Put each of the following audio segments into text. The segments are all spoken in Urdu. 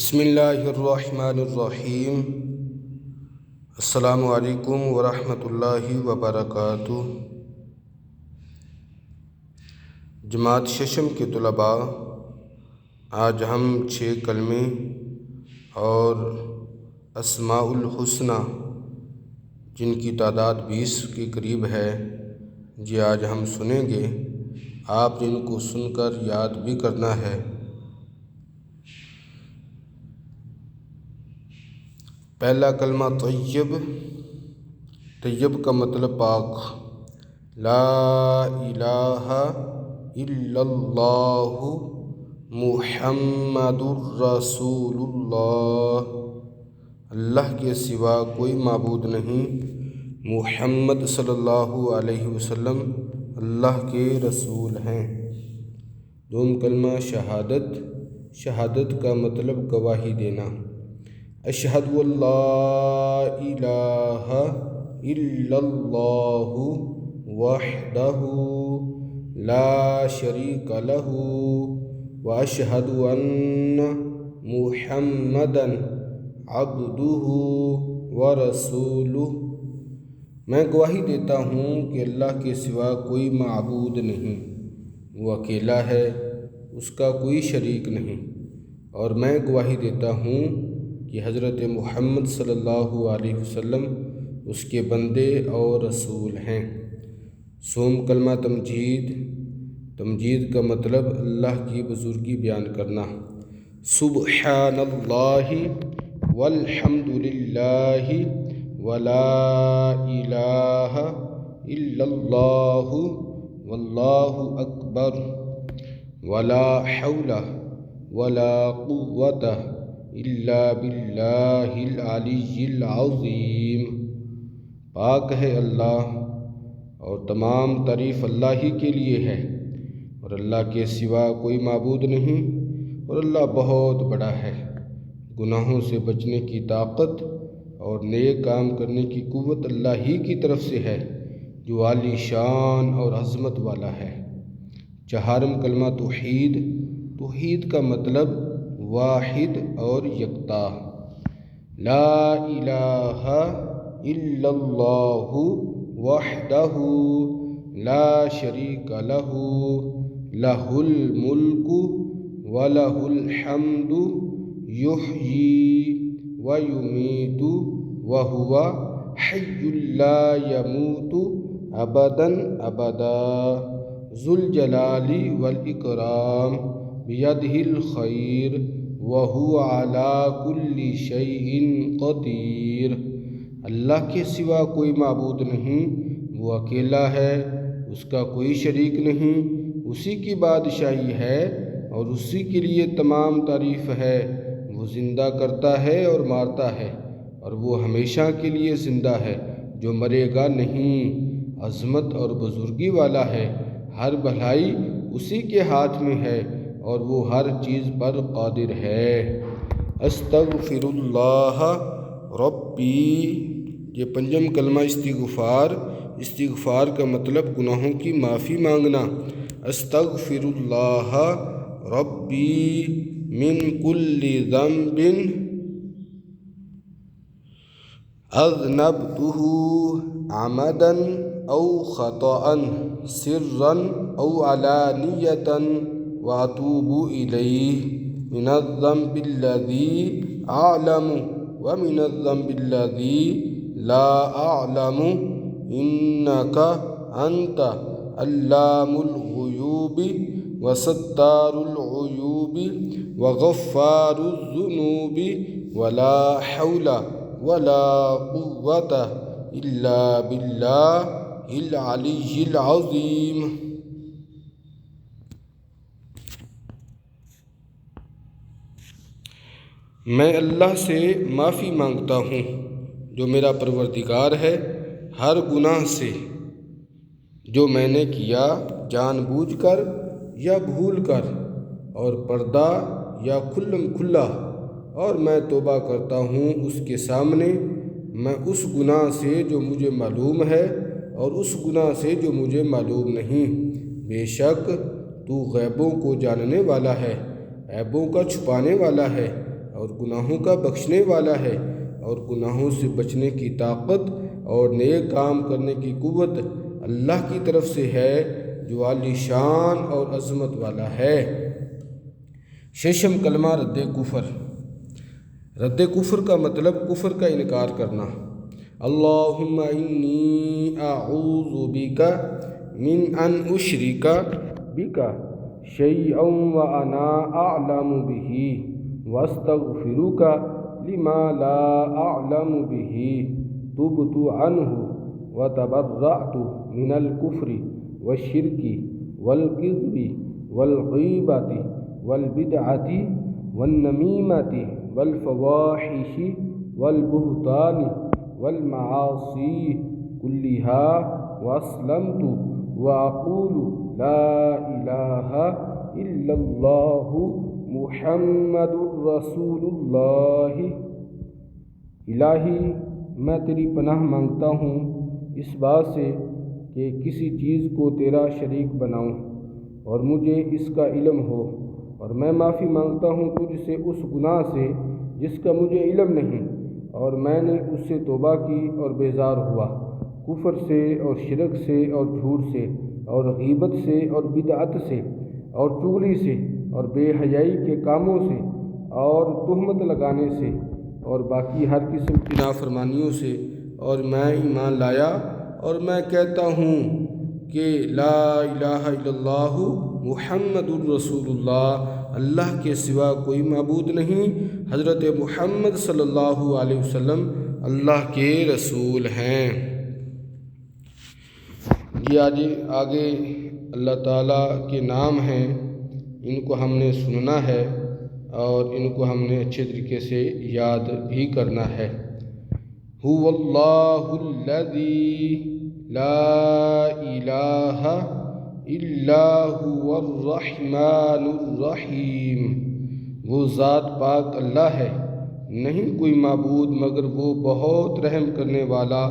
بسم اللہ الرحمن الرحیم۔ السلام علیکم ورحمۃ اللہ وبرکاتہ۔ جماعت ششم کے طلباء، آج ہم 6 کلمے اور اسماء الحسنی جن کی تعداد 20 کے قریب ہے آج ہم سنیں گے۔ آپ ان کو سن کر یاد بھی کرنا ہے۔ پہلا کلمہ طیب۔ طیب کا مطلب پاک۔ لا الہ الا اللہ محمد الرسول اللہ۔ اللہ کے سوا کوئی معبود نہیں، محمد صلی اللہ علیہ وسلم اللہ کے رسول ہیں۔ دوم کلمہ شہادت۔ شہادت کا مطلب گواہی دینا۔ اشہد ان لا الہ الا اللہ وحدہ لا شریک لہ واشہد ان محمدا عبدہ ورسولہ۔ میں گواہی دیتا ہوں کہ اللہ کے سوا کوئی معبود نہیں، وہ اکیلا ہے، اس کا کوئی شریک نہیں، اور میں گواہی دیتا ہوں کہ حضرت محمد صلی اللہ علیہ وسلم اس کے بندے اور رسول ہیں۔ سوم کلمہ تمجید۔ تمجید کا مطلب اللہ کی بزرگی بیان کرنا۔ سبحان اللہ والحمد للہ ولا الہ الا اللہ واللہ اکبر ولا حول ولا قوة الا باللہ العلی العظیم۔ پاک ہے اللہ اور تمام تعریف اللہ ہی کے لیے ہے، اور اللہ کے سوا کوئی معبود نہیں، اور اللہ بہت بڑا ہے۔ گناہوں سے بچنے کی طاقت اور نیک کام کرنے کی قوت اللہ ہی کی طرف سے ہے، جو عالی شان اور عظمت والا ہے۔ چہارم کلمہ توحید۔ توحید کا مطلب واحد اور یکتا۔ لا الہ الا اللہ وحدہ لا شریک لہ لہ الملک ولہ الحمد یحیی ویمیت وہو حی لا یموت ابدا ابدا ذو الجلال والاکرام بیدہ الخیر وہو علی کل شیء قدیر۔ اللہ کے سوا کوئی معبود نہیں، وہ اکیلا ہے، اس کا کوئی شریک نہیں، اسی کی بادشاہی ہے اور اسی کے لیے تمام تعریف ہے۔ وہ زندہ کرتا ہے اور مارتا ہے، اور وہ ہمیشہ کے لیے زندہ ہے، جو مرے گا نہیں۔ عظمت اور بزرگی والا ہے، ہر بھلائی اسی کے ہاتھ میں ہے، اور وہ ہر چیز پر قادر ہے۔ استغفر اللہ ربی۔ یہ پنجم کلمہ استغفار۔ استغفار کا مطلب گناہوں کی معافی مانگنا۔ استغفر اللہ ربی من کل ذنب اذنبتہ عمدا او خطأ سرا او علانیۃ واتوب الیہ من الذنب الذی اعلم ومن الذنب الذی لا اعلم انک انت علام الغیوب وستار العیوب وغفار الذنوب ولا حول ولا قوة الا باللہ العلی العظیم۔ میں اللہ سے معافی مانگتا ہوں جو میرا پروردگار ہے، ہر گناہ سے جو میں نے کیا جان بوجھ کر یا بھول کر، اور پردہ یا کھلم کھلا، اور میں توبہ کرتا ہوں اس کے سامنے، میں اس گناہ سے جو مجھے معلوم ہے اور اس گناہ سے جو مجھے معلوم نہیں۔ بے شک تو غیبوں کو جاننے والا ہے، عیبوں کا چھپانے والا ہے، اور گناہوں کا بخشنے والا ہے، اور گناہوں سے بچنے کی طاقت اور نیک کام کرنے کی قوت اللہ کی طرف سے ہے جو عالی شان اور عظمت والا ہے۔ ششم کلمہ رد کفر۔ رد کفر کا مطلب کفر کا انکار کرنا۔ اللہم انی اعوذ بک من ان اشرک بک شیئا وانا اعلم بہ واستغفرک لما لا اعلم بہ تبت عنہ وتبرأت من الکفر والشرک والکذب والغیبۃ والبدعۃ والنمیمۃ والفواحش والبہتان والمعاصی كلها واسلمت واقول لا الہ الا اللہ محمد رسول اللہ۔ الہی میں تیری پناہ مانگتا ہوں اس بات سے کہ کسی چیز کو تیرا شریک بناؤں اور مجھے اس کا علم ہو، اور میں معافی مانگتا ہوں تجھ سے اس گناہ سے جس کا مجھے علم نہیں اور میں نے اس سے توبہ کی اور بیزار ہوا، کفر سے اور شرک سے اور جھوٹ سے اور غیبت سے اور بدعت سے اور چغلی سے اور بے حیائی کے کاموں سے اور تہمت لگانے سے اور باقی ہر قسم کی نافرمانیوں سے، اور میں ایمان لایا اور میں کہتا ہوں کہ لا الہ الا اللہ محمد الرسول اللہ، اللہ کے سوا کوئی معبود نہیں، حضرت محمد صلی اللہ علیہ وسلم اللہ کے رسول ہیں۔ آگے اللہ تعالیٰ کے نام ہیں، ان کو ہم نے سننا ہے اور ان کو ہم نے اچھے طریقے سے یاد بھی کرنا ہے۔ هو اللہ الذی لا الہ الا هو الرحمن الرحیم، وہ ذات پاک اللہ ہے، نہیں کوئی معبود مگر وہ بہت رحم کرنے والا،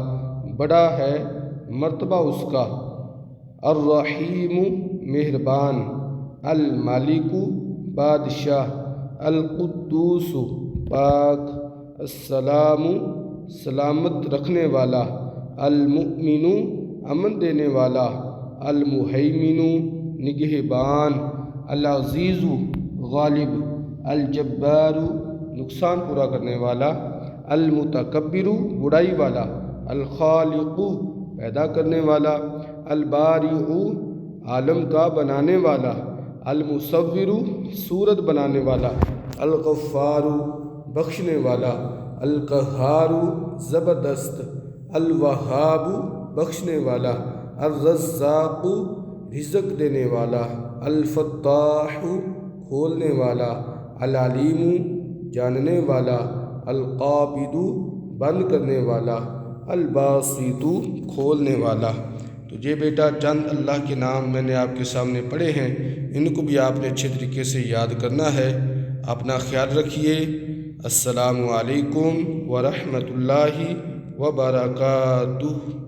بڑا ہے مرتبہ اس کا۔ الرحیم مہربان، المالک بادشاہ، القدوس پاک، السلام سلامت رکھنے والا، المؤمن امن دینے والا، المہیمن نگہبان، العزیز غالب، الجبار نقصان پورا کرنے والا، المتکبر بڑائی والا، الخالق پیدا کرنے والا، البارئ عالم کا بنانے والا، المصور صورت بنانے والا، الغفار بخشنے والا، القہار زبردست، الوہاب بخشنے والا، الرزاق رزق دینے والا، الفتاح کھولنے والا، العلیم جاننے والا، القابض بند کرنے والا، الباسط کھولنے والا۔ تو یہ بیٹا چند اللہ کے نام میں نے آپ کے سامنے پڑھے ہیں، ان کو بھی آپ نے اچھے طریقے سے یاد کرنا ہے۔ اپنا خیال رکھیے۔ السلام علیکم ورحمۃ اللہ وبرکاتہ۔